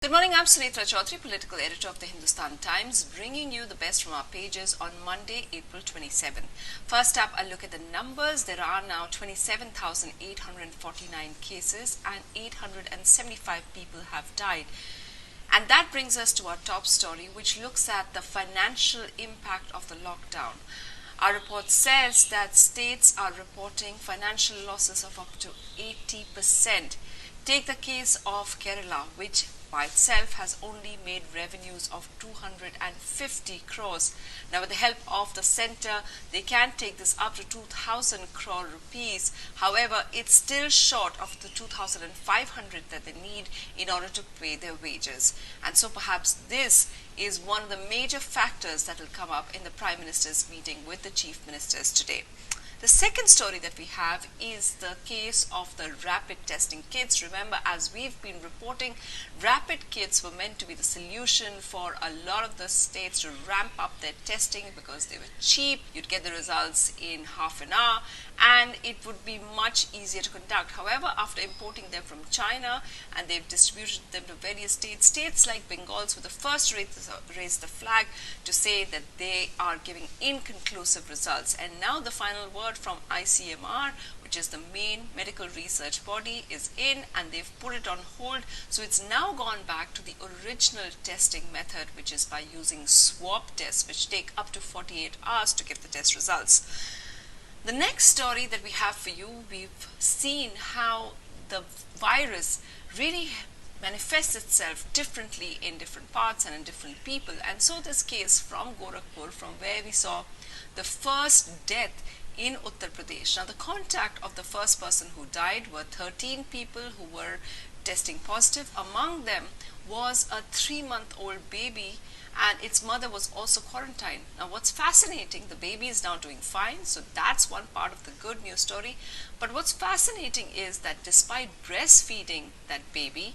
Good morning, I'm Sunitra Chaudhary, political editor of the Hindustan Times, bringing you the best from our pages on Monday, April 27. First up, a look at the numbers. There are now 27,849 cases and 875 people have died. And that brings us to our top story, which looks at the financial impact of the lockdown. Our report says that states are reporting financial losses of up to 80%. Take the case of Kerala, which by itself has only made revenues of 250 crores. Now, with the help of the centre, they can take this up to 2,000 crore rupees. However, it's still short of the 2,500 that they need in order to pay their wages. And so perhaps this is one of the major factors that will come up in the Prime Minister's meeting with the Chief Ministers today. The second story that we have is the case of the rapid testing kits. Remember, as we've been reporting, rapid kits were meant to be the solution for a lot of the states to ramp up their testing because they were cheap. You'd get the results in half an hour and it would be much easier to conduct. However, after importing them from China and they've distributed them to various states like Bengal were the first to raise the flag to say that they are giving inconclusive results. And now the final word from ICMR, which is the main medical research body, is in and they've put it on hold. So it's now gone back to the original testing method, which is by using swab tests, which take up to 48 hours to give the test results. The next story that we have for you, we've seen how the virus really manifests itself differently in different parts and in different people. And so this case from Gorakhpur, from where we saw the first death in Uttar Pradesh. Now, the contact of the first person who died were 13 people who were testing positive. Among them was a 3-month-old baby, and its mother was also quarantined. Now, what's fascinating, the baby is now doing fine, so that's one part of the good news story. But what's fascinating is that despite breastfeeding that baby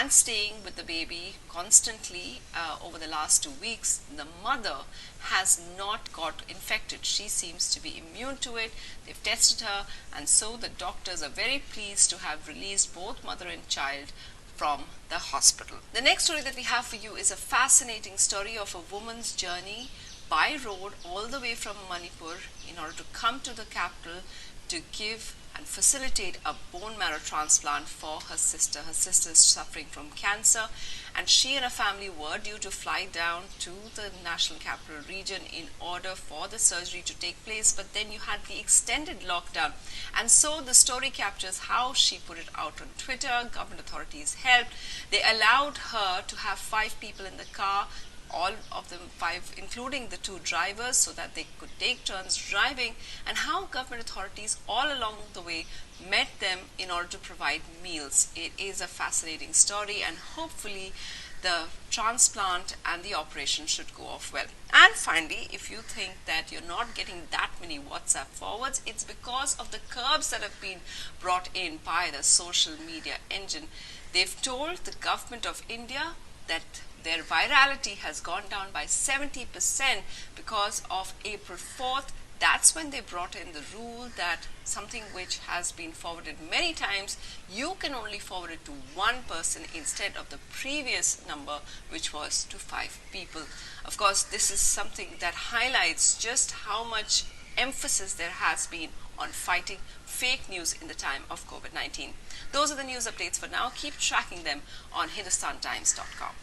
and staying with the baby constantly over the last 2 weeks, the mother has not got infected. She seems to be immune to it. They've tested her, and so the doctors are very pleased to have released both mother and child from the hospital. The next story that we have for you is a fascinating story of a woman's journey by road all the way from Manipur in order to come to the capital to give and facilitate a bone marrow transplant for her sister. Her sister is suffering from cancer, and she and her family were due to fly down to the National Capital Region in order for the surgery to take place. But then you had the extended lockdown, and so the story captures how she put it out on Twitter. Government authorities helped. They allowed her to have 5 people in the car, all of them 5, including the 2 drivers, so that they could take turns driving, and how government authorities all along the way met them in order to provide meals. It is a fascinating story, and hopefully the transplant and the operation should go off well. And finally, if you think that you're not getting that many WhatsApp forwards, it's because of the curbs that have been brought in by the social media engine. They've told the government of India that their virality has gone down by 70% because of April 4th. That's when they brought in the rule that something which has been forwarded many times, you can only forward it to 1 person instead of the previous number, which was to 5 people. Of course, this is something that highlights just how much emphasis there has been on fighting fake news in the time of COVID-19. Those are the news updates for now. Keep tracking them on HindustanTimes.com.